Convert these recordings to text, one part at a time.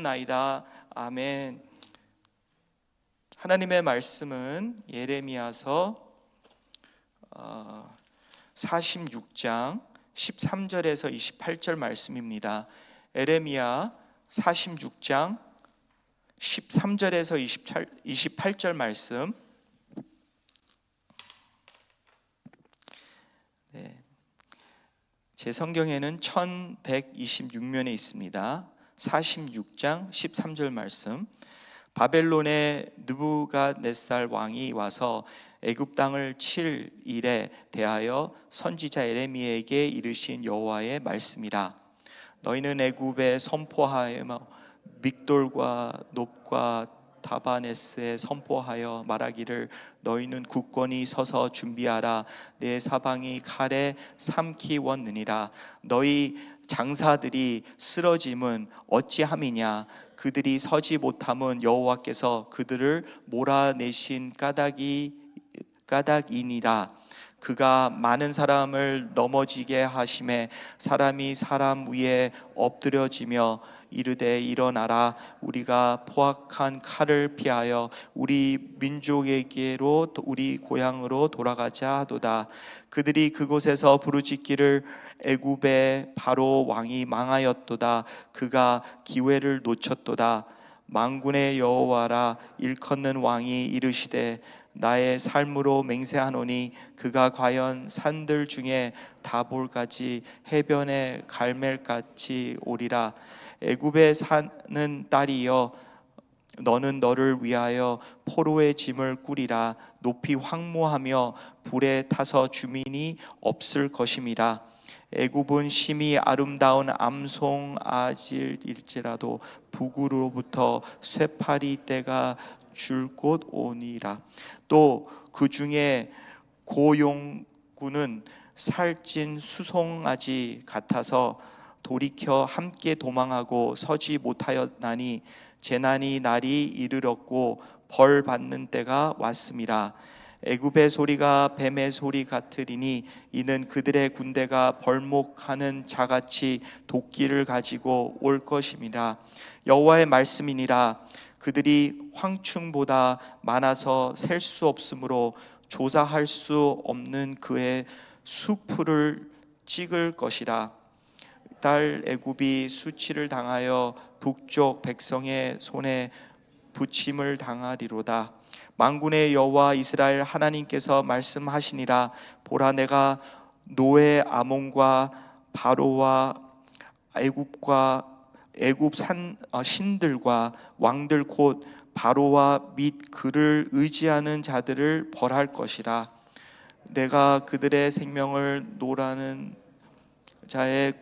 기도하옵나이다. 아멘. 하나님의 말씀은 예레미야서 46장 13절에서 28절 말씀입니다. 예레미야 46장 13절에서 28절 말씀. 제 성경에는 1126면에 있습니다. 46장 13절 말씀. 바벨론의 느부갓네살 왕이 와서 애굽 땅을 칠 일에 대하여 선지자 예레미야에게 이르신 여호와의 말씀이라. 너희는 애굽에 선포하여 믹돌과 놉과 다바네스에 선포하여 말하기를 너희는 굳건히 서서 준비하라. 내 사방이 칼에 삼키웠느니라. 너희 장사들이 쓰러짐은 어찌함이냐. 그들이 서지 못함은 여호와께서 그들을 몰아내신 까닭이니라. 그가 많은 사람을 넘어지게 하심에 사람이 사람 위에 엎드려지며 이르되 일어나라. 우리가 포악한 칼을 피하여 우리 민족에게로 우리 고향으로 돌아가자 하도다. 그들이 그곳에서 부르짖기를 애굽의 바로 왕이 망하였도다. 그가 기회를 놓쳤도다. 만군의 여호와라. 일컫는 왕이 이르시되 나의 삶으로 맹세하노니 그가 과연 산들 중에 다볼같이 해변의 갈멜같이 오리라. 애굽에 사는 딸이여 너는 너를 위하여 포로의 짐을 꾸리라. 높이 황무하며 불에 타서 주민이 없을 것임이라. 애굽은 심히 아름다운 암송아질일지라도 북으로부터 쇠파리 떼가 줄 곳 오니라. 또 그 중에 고용군은 살찐 수송아지 같아서 돌이켜 함께 도망하고 서지 못하였나니 재난이 날이 이르렀고 벌 받는 때가 왔음이라. 애굽의 소리가 뱀의 소리 같으리니 이는 그들의 군대가 벌목하는 자같이 도끼를 가지고 올 것임이라. 여호와의 말씀이니라. 그들이 황충보다 많아서 셀 수 없으므로 조사할 수 없는 그의 수풀을 찍을 것이라. 딸 애굽이 수치를 당하여 북쪽 백성의 손에 부침을 당하리로다. 만군의 여호와 이스라엘 하나님께서 말씀하시니라. 보라, 내가 노예 아몬과 바로와 애굽 신들과 왕들 곧 바로와 및 그를 의지하는 자들을 벌할 것이라. 내가 그들의 생명을 노라는 자의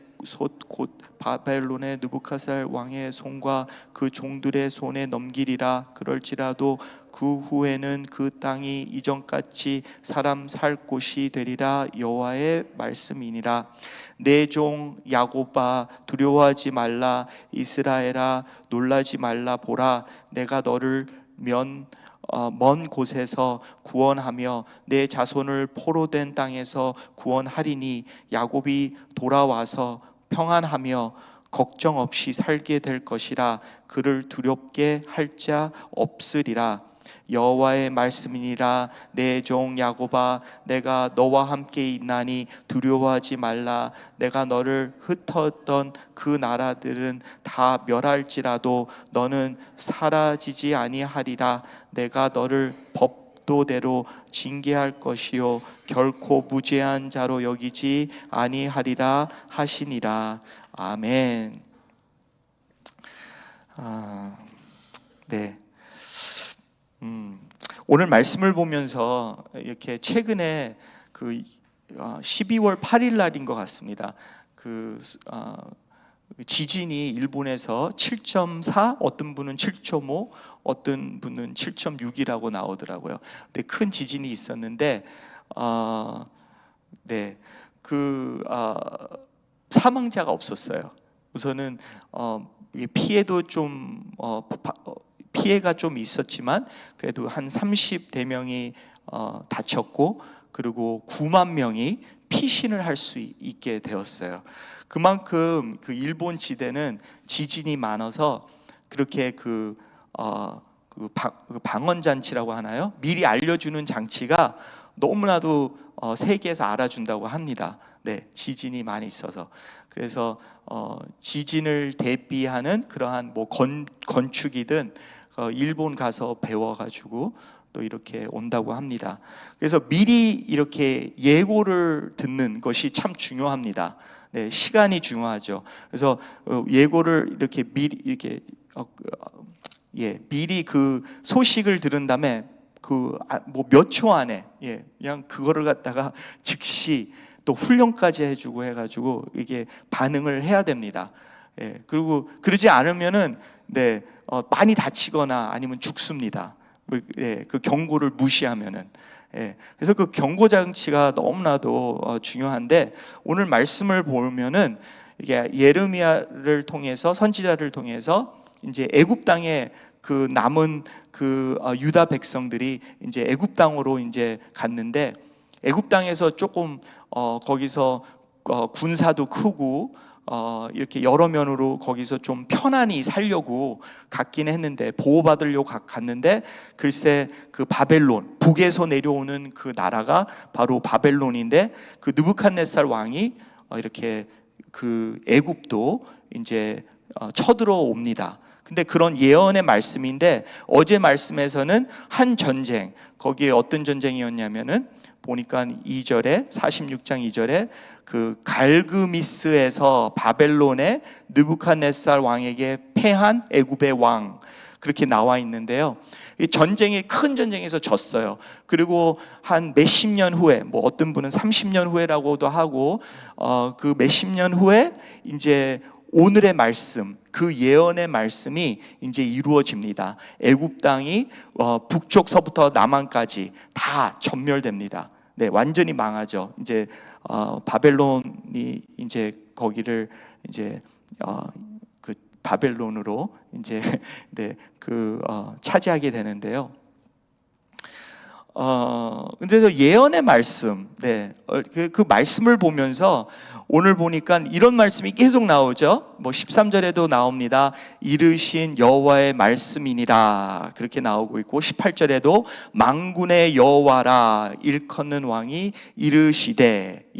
곧 바벨론의 느부갓네살 왕의 손과 그 종들의 손에 넘기리라. 그럴지라도 그 후에는 그 땅이 이전같이 사람 살 곳이 되리라. 여호와의 말씀이니라. 내 종 야곱아 두려워하지 말라. 이스라엘아 놀라지 말라. 보라, 내가 너를 먼 곳에서 구원하며 내 자손을 포로된 땅에서 구원하리니 야곱이 돌아와서 평안하며 걱정 없이 살게 될 것이라. 그를 두렵게 할 자 없으리라. 여호와의 말씀이니라. 내 종 야곱아 내가 너와 함께 있나니 두려워하지 말라. 내가 너를 흩었던 그 나라들은 다 멸할지라도 너는 사라지지 아니하리라. 내가 너를 법도대로 징계할 것이요 결코 무죄한 자로 여기지 아니하리라 하시니라. 아멘. 네. 오늘 말씀을 보면서 이렇게 최근에 그 12월 8일 날인 것 같습니다. 그 지진이 일본에서 7.4, 어떤 분은 7.5, 어떤 분은 7.6이라고 나오더라고요. 근데 큰 지진이 있었는데, 사망자가 없었어요. 우선은 피해도 좀 피해가 좀 있었지만 그래도 한 30대 명이 다쳤고 그리고 9만 명이 피신을 할 수 있게 되었어요. 그만큼 그 일본 지대는 지진이 많아서 그렇게 그 방언 장치라고 하나요? 미리 알려주는 장치가 너무나도 세계에서 알아준다고 합니다. 네, 지진이 많이 있어서. 그래서 지진을 대비하는 그러한 뭐 건축이든 일본 가서 배워가지고 또 이렇게 온다고 합니다. 그래서 미리 이렇게 예고를 듣는 것이 참 중요합니다. 네, 시간이 중요하죠. 그래서 예고를 이렇게 미리 그 소식을 들은 다음에 뭐 몇 초 안에 그냥 그거를 갖다가 즉시 또 훈련까지 해주고 해가지고 이게 반응을 해야 됩니다. 그리고 그러지 않으면은 많이 다치거나 아니면 죽습니다. 그 경고를 무시하면은. 그래서 그 경고 장치가 너무나도 중요한데, 오늘 말씀을 보면은 이게 예레미야를 통해서, 선지자를 통해서 이제 애굽 땅에 그 남은 그 유다 백성들이 이제 애굽 땅으로 이제 갔는데, 애굽 땅에서 조금 거기서 군사도 크고 이렇게 여러 면으로 거기서 좀 편안히 살려고 갔긴 했는데, 보호받으려고 갔는데, 글쎄 그 바벨론, 북에서 내려오는 그 나라가 바로 바벨론인데, 그 느부갓네살 왕이 이렇게 그 애굽도 이제 쳐들어옵니다. 근데 그런 예언의 말씀인데, 어제 말씀에서는 한 전쟁, 거기에 어떤 전쟁이었냐면은 보니까 2절에 46장 2절에 그 갈그미스에서 바벨론의 느부갓네살 왕에게 패한 애굽의 왕, 그렇게 나와 있는데요. 이 전쟁이 큰 전쟁에서 졌어요. 그리고 한 몇십 년 후에, 뭐 어떤 분은 30년 후에라고도 하고, 그 몇십 년 후에 이제 오늘의 말씀, 그 예언의 말씀이 이제 이루어집니다. 애굽 땅이 북쪽서부터 남한까지 다 전멸됩니다. 네, 완전히 망하죠. 이제 바벨론이 이제 거기를 이제 그 바벨론으로 이제 차지하게 되는데요. 근데 예언의 말씀, 그 말씀을 보면서 오늘 보니까 이런 말씀이 계속 나오죠. 뭐 13절에도 나옵니다. 이르신 여호와의 말씀이니라, 그렇게 나오고 있고, 18절에도 만군의 여호와라 일컫는 왕이 이르시되,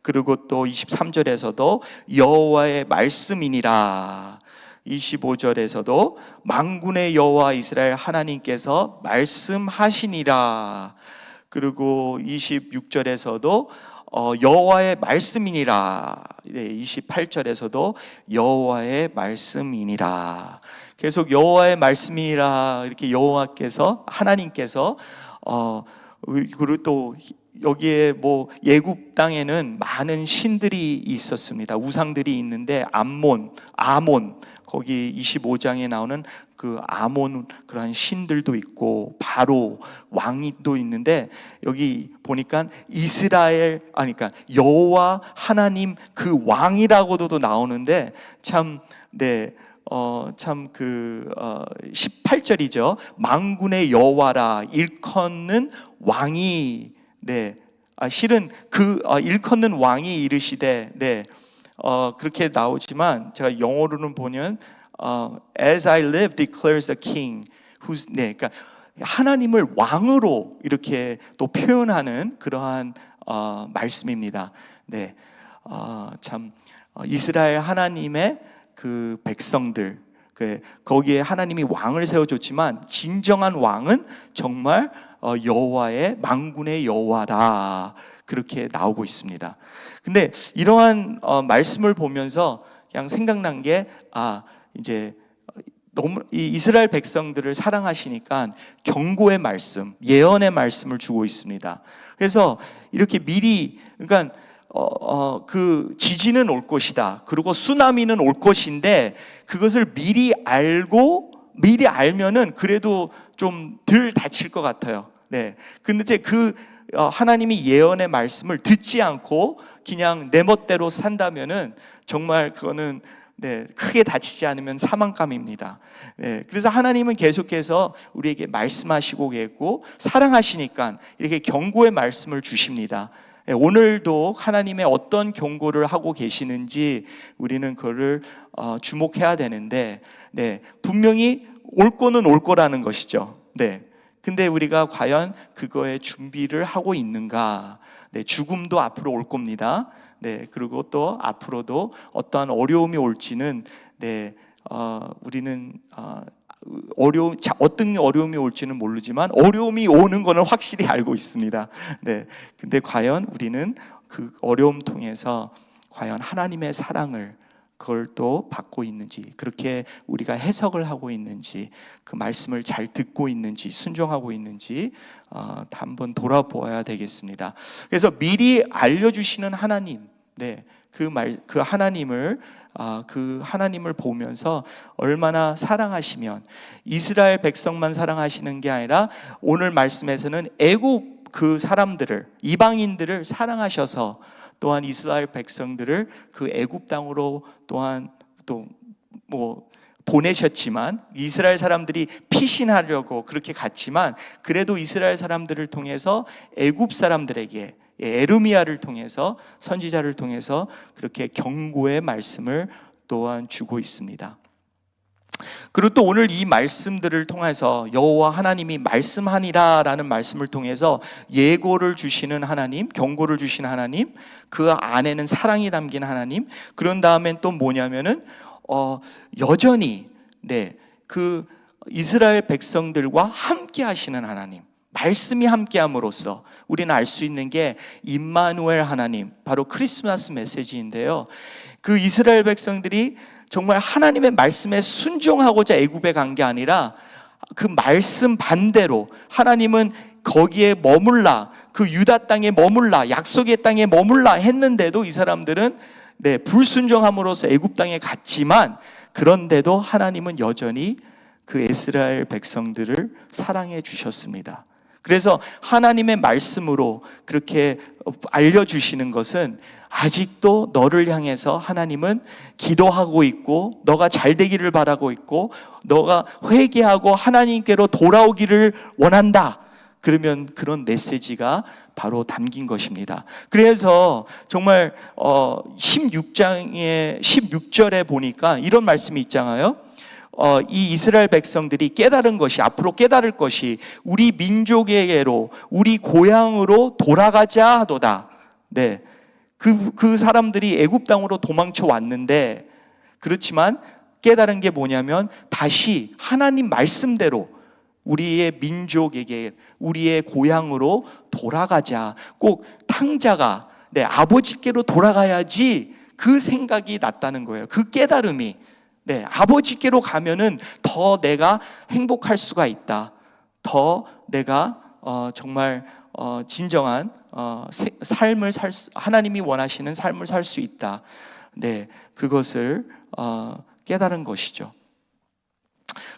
그리고 또 23절에서도 여호와의 말씀이니라, 25절에서도 만군의 여호와 이스라엘 하나님께서 말씀하시니라, 그리고 26절에서도 여호와의 말씀이니라, 28절에서도 여호와의 말씀이니라, 계속 여호와의 말씀이니라, 이렇게 여호와께서, 하나님께서 그리고 또 여기에 뭐 예굽 땅에는 많은 신들이 있었습니다. 우상들이 있는데 아몬, 거기 25장에 나오는 그 아몬, 그런 신들도 있고 바로 왕도 있는데, 여기 보니까 이스라엘, 그러니까 여호와 하나님 그 왕이라고도 나오는데, 참 18절이죠. 만군의 여호와라 일컫는 왕이, 실은 그 일컫는 왕이 이르시되, 그렇게 나오지만 제가 영어로는 보면 As I live declares the king who's, 그러니까 하나님을 왕으로 이렇게 또 표현하는 그러한 말씀입니다. 참 이스라엘 하나님의 그 백성들, 거기에 하나님이 왕을 세워줬지만 진정한 왕은 정말 여호와의, 만군의 여호와라, 그렇게 나오고 있습니다. 근데 이러한 말씀을 보면서 그냥 생각난 게, 이제 너무 이 이스라엘 백성들을 사랑하시니까 경고의 말씀, 예언의 말씀을 주고 있습니다. 그래서 이렇게 미리, 그러니까 그 지진은 올 것이다, 그리고 쓰나미는 올 것인데, 그것을 미리 알면은 그래도 좀 덜 다칠 것 같아요. 근데 이제 그 하나님이 예언의 말씀을 듣지 않고 그냥 내 멋대로 산다면은 정말 그거는 크게 다치지 않으면 사망감입니다. 그래서 하나님은 계속해서 우리에게 말씀하시고 계고 사랑하시니까 이렇게 경고의 말씀을 주십니다. 오늘도 하나님의 어떤 경고를 하고 계시는지 우리는 그거를 주목해야 되는데, 분명히 올 거는 올 거라는 것이죠. 근데 우리가 과연 그거에 준비를 하고 있는가? 죽음도 앞으로 올 겁니다. 그리고 또 앞으로도 어떠한 어려움이 올지는 우리는 어떤 어려움이 올지는 모르지만 어려움이 오는 거는 확실히 알고 있습니다. 근데 과연 우리는 그 어려움 통해서 과연 하나님의 사랑을 그걸 또 받고 있는지, 그렇게 우리가 해석을 하고 있는지, 그 말씀을 잘 듣고 있는지, 순종하고 있는지 한번 돌아보아야 되겠습니다. 그래서 미리 알려주시는 하나님, 그 하나님을 보면서 얼마나 사랑하시면, 이스라엘 백성만 사랑하시는 게 아니라 오늘 말씀에서는 애굽 그 사람들을, 이방인들을 사랑하셔서 또한 이스라엘 백성들을 그 애굽 땅으로 또한 또 보내셨지만, 이스라엘 사람들이 피신하려고 그렇게 갔지만 그래도 이스라엘 사람들을 통해서 애굽 사람들에게, 에르미야를 통해서, 선지자를 통해서 그렇게 경고의 말씀을 또한 주고 있습니다. 그리고 또 오늘 이 말씀들을 통해서 여호와 하나님이 말씀하니라라는 말씀을 통해서 예고를 주시는 하나님, 경고를 주시는 하나님, 그 안에는 사랑이 담긴 하나님, 그런 다음엔 또 뭐냐면은 여전히 그 이스라엘 백성들과 함께 하시는 하나님, 말씀이 함께함으로써 우리는 알 수 있는 게 임마누엘 하나님, 바로 크리스마스 메시지인데요. 그 이스라엘 백성들이 정말 하나님의 말씀에 순종하고자 애굽에 간 게 아니라 그 말씀 반대로 하나님은 거기에 머물라, 그 유다 땅에 머물라, 약속의 땅에 머물라 했는데도 이 사람들은 불순종함으로써 애굽 땅에 갔지만, 그런데도 하나님은 여전히 그 이스라엘 백성들을 사랑해 주셨습니다. 그래서 하나님의 말씀으로 그렇게 알려주시는 것은 아직도 너를 향해서 하나님은 기도하고 있고, 너가 잘 되기를 바라고 있고, 너가 회개하고 하나님께로 돌아오기를 원한다. 그러면 그런 메시지가 바로 담긴 것입니다. 그래서 정말 16장의 16절에 보니까 이런 말씀이 있잖아요. 이 이스라엘 백성들이 깨달은 것이, 앞으로 깨달을 것이, 우리 민족에게로, 우리 고향으로 돌아가자 하도다. 그 사람들이 애굽 땅으로 도망쳐 왔는데, 그렇지만 깨달은 게 뭐냐면 다시 하나님 말씀대로 우리의 민족에게, 우리의 고향으로 돌아가자. 꼭 탕자가 아버지께로 돌아가야지, 그 생각이 났다는 거예요. 그 깨달음이, 아버지께로 가면은 더 내가 행복할 수가 있다. 더 내가 정말 진정한 삶을 하나님이 원하시는 삶을 살 수 있다. 그것을 깨달은 것이죠.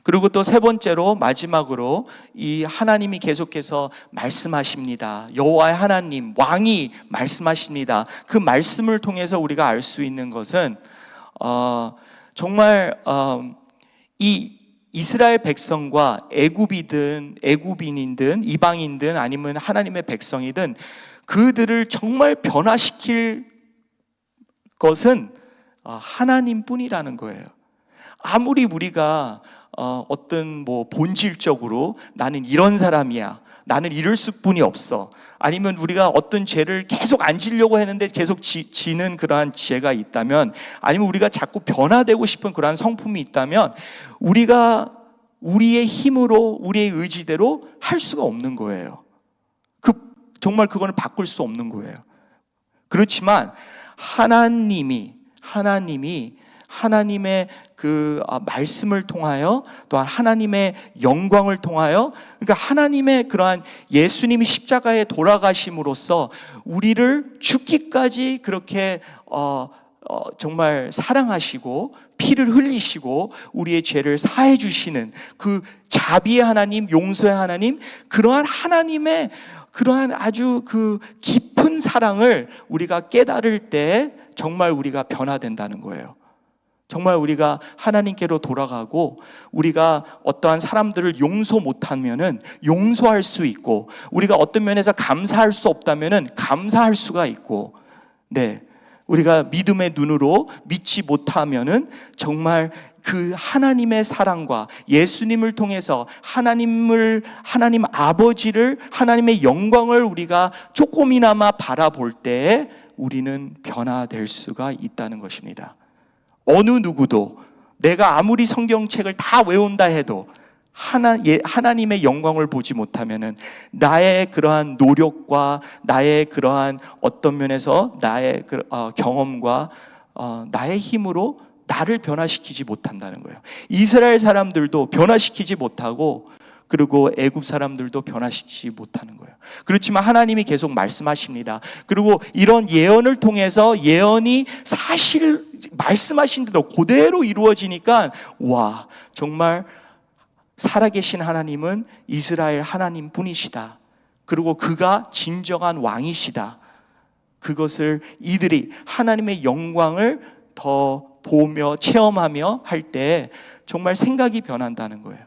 그리고 또 세 번째로, 마지막으로 이 하나님이 계속해서 말씀하십니다. 여호와의 하나님, 왕이 말씀하십니다. 그 말씀을 통해서 우리가 알 수 있는 것은 정말 이 이스라엘 백성과 애굽인이든 이방인든 아니면 하나님의 백성이든 그들을 정말 변화시킬 것은 하나님뿐이라는 거예요. 아무리 우리가 어떤 본질적으로 나는 이런 사람이야, 나는 이럴 수뿐이 없어, 아니면 우리가 어떤 죄를 계속 안 지려고 했는데 계속 지는 그러한 죄가 있다면, 아니면 우리가 자꾸 변화되고 싶은 그러한 성품이 있다면, 우리가 우리의 힘으로, 우리의 의지대로 할 수가 없는 거예요. 정말 그거는 바꿀 수 없는 거예요. 그렇지만 하나님의 그 말씀을 통하여, 또한 하나님의 영광을 통하여, 그러니까 하나님의 그러한 예수님이 십자가에 돌아가심으로써 우리를 죽기까지 그렇게 정말 사랑하시고 피를 흘리시고 우리의 죄를 사해 주시는 그 자비의 하나님, 용서의 하나님, 그러한 하나님의 그러한 아주 그 깊은 사랑을 우리가 깨달을 때 정말 우리가 변화된다는 거예요. 정말 우리가 하나님께로 돌아가고 우리가 어떠한 사람들을 용서 못하면은 용서할 수 있고, 우리가 어떤 면에서 감사할 수 없다면은 감사할 수가 있고, 네, 우리가 믿음의 눈으로 믿지 못하면은 정말 그 하나님의 사랑과 예수님을 통해서 하나님 아버지를, 하나님의 영광을 우리가 조금이나마 바라볼 때 우리는 변화될 수가 있다는 것입니다. 어느 누구도 내가 아무리 성경책을 다 외운다 해도 하나님의 영광을 보지 못하면은 나의 그러한 노력과 나의 그러한 어떤 면에서 나의 경험과 나의 힘으로 나를 변화시키지 못한다는 거예요. 이스라엘 사람들도 변화시키지 못하고, 그리고 애굽 사람들도 변화시키지 못하는 거예요. 그렇지만 하나님이 계속 말씀하십니다. 그리고 이런 예언을 통해서 예언이 사실 말씀하신 대로 그대로 이루어지니까, 와, 정말 살아계신 하나님은 이스라엘 하나님 뿐이시다. 그리고 그가 진정한 왕이시다. 그것을 이들이 하나님의 영광을 더 보며 체험하며 할 때 정말 생각이 변한다는 거예요.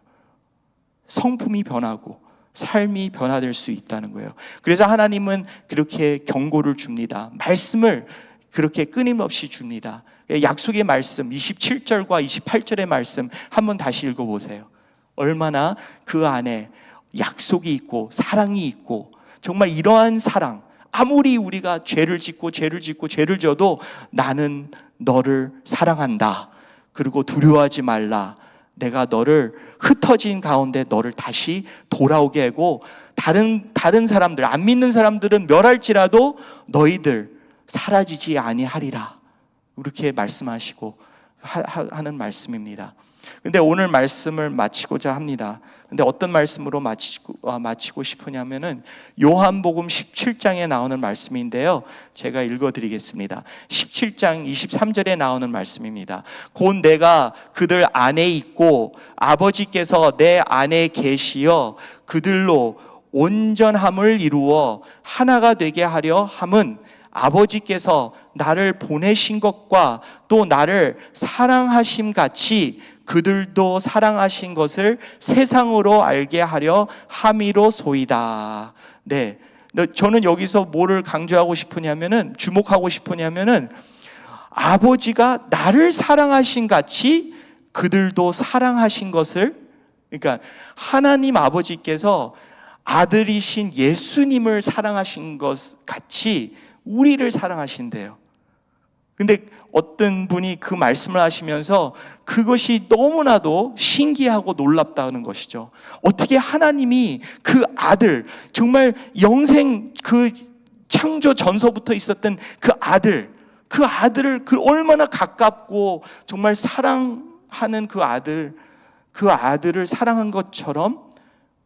성품이 변하고 삶이 변화될 수 있다는 거예요. 그래서 하나님은 그렇게 경고를 줍니다. 말씀을 그렇게 끊임없이 줍니다. 약속의 말씀 27절과 28절의 말씀 한번 다시 읽어보세요. 얼마나 그 안에 약속이 있고 사랑이 있고, 정말 이러한 사랑, 아무리 우리가 죄를 져도 나는 너를 사랑한다. 그리고 두려워하지 말라. 내가 너를 흩어진 가운데 너를 다시 돌아오게 하고, 다른 사람들, 안 믿는 사람들은 멸할지라도 너희들 사라지지 아니하리라. 이렇게 말씀하시고 하는 말씀입니다. 근데 오늘 말씀을 마치고자 합니다. 근데 어떤 말씀으로 마치고 싶으냐면은 요한복음 17장에 나오는 말씀인데요. 제가 읽어드리겠습니다. 17장 23절에 나오는 말씀입니다. 곧 내가 그들 안에 있고 아버지께서 내 안에 계시어 그들로 온전함을 이루어 하나가 되게 하려 함은 아버지께서 나를 보내신 것과 또 나를 사랑하심 같이 그들도 사랑하신 것을 세상으로 알게 하려 함이로소이다. 네, 저는 여기서 뭐를 강조하고 싶으냐면은, 주목하고 싶으냐면은, 아버지가 나를 사랑하신 같이 그들도 사랑하신 것을, 그러니까 하나님 아버지께서 아들이신 예수님을 사랑하신 것 같이 우리를 사랑하신대요. 근데 어떤 분이 그 말씀을 하시면서 그것이 너무나도 신기하고 놀랍다는 것이죠. 어떻게 하나님이 그 아들, 정말 영생 그 창조 전서부터 있었던 그 아들을 그 얼마나 가깝고 정말 사랑하는 그 아들을 사랑한 것처럼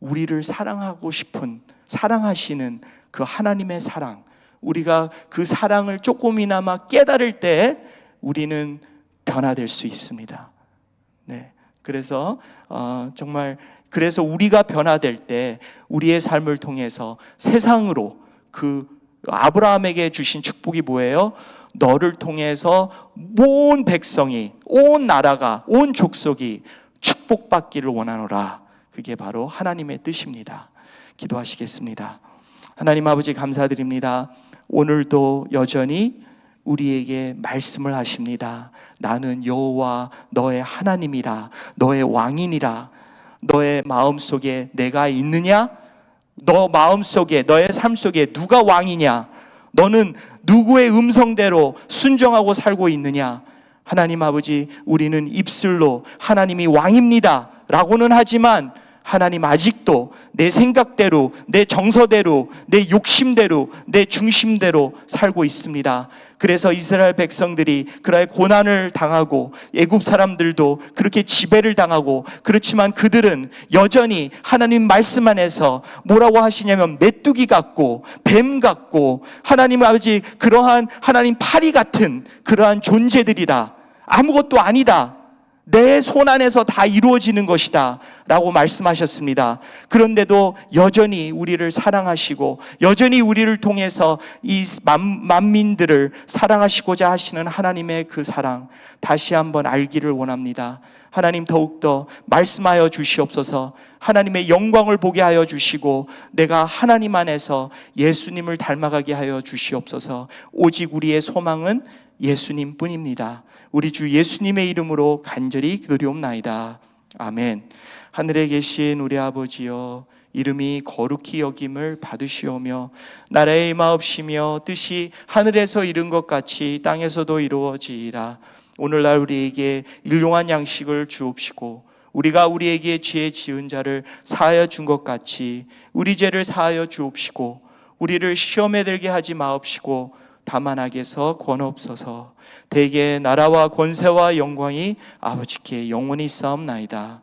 우리를 사랑하고 싶은, 사랑하시는 그 하나님의 사랑, 우리가 그 사랑을 조금이나마 깨달을 때 우리는 변화될 수 있습니다. 네, 그래서 그래서 우리가 변화될 때 우리의 삶을 통해서 세상으로, 그 아브라함에게 주신 축복이 뭐예요? 너를 통해서 온 백성이, 온 나라가, 온 족속이 축복받기를 원하노라. 그게 바로 하나님의 뜻입니다. 기도하시겠습니다. 하나님 아버지, 감사드립니다. 오늘도 여전히 우리에게 말씀을 하십니다. 나는 여호와 너의 하나님이라, 너의 왕이니라. 너의 마음속에 내가 있느냐? 너 마음속에, 너의 삶 속에 누가 왕이냐? 너는 누구의 음성대로 순종하고 살고 있느냐? 하나님 아버지, 우리는 입술로 하나님이 왕입니다 라고는 하지만 하나님, 아직도 내 생각대로, 내 정서대로, 내 욕심대로, 내 중심대로 살고 있습니다. 그래서 이스라엘 백성들이 그런 고난을 당하고 애굽 사람들도 그렇게 지배를 당하고, 그렇지만 그들은 여전히 하나님 말씀 안에서 뭐라고 하시냐면 메뚜기 같고 뱀 같고, 하나님 아버지, 그러한 하나님 파리 같은 그러한 존재들이다, 아무것도 아니다, 내 손 안에서 다 이루어지는 것이다 라고 말씀하셨습니다. 그런데도 여전히 우리를 사랑하시고 여전히 우리를 통해서 이 만민들을 사랑하시고자 하시는 하나님의 그 사랑 다시 한번 알기를 원합니다. 하나님 더욱더 말씀하여 주시옵소서. 하나님의 영광을 보게 하여 주시고 내가 하나님 안에서 예수님을 닮아가게 하여 주시옵소서. 오직 우리의 소망은 예수님 뿐입니다. 우리 주 예수님의 이름으로 간절히 기도리옵나이다. 아멘. 하늘에 계신 우리 아버지여, 이름이 거룩히 여김을 받으시오며 나라의 임하옵시며 뜻이 하늘에서 이룬 것 같이 땅에서도 이루어지이라. 오늘날 우리에게 일용할 양식을 주옵시고 우리가 우리에게 죄 지은 자를 사하여 준 것 같이 우리 죄를 사하여 주옵시고 우리를 시험에 들게 하지 마옵시고 다만 악에서 권하옵소서. 대개 나라와 권세와 영광이 아버지께 영원히 있사옵나이다.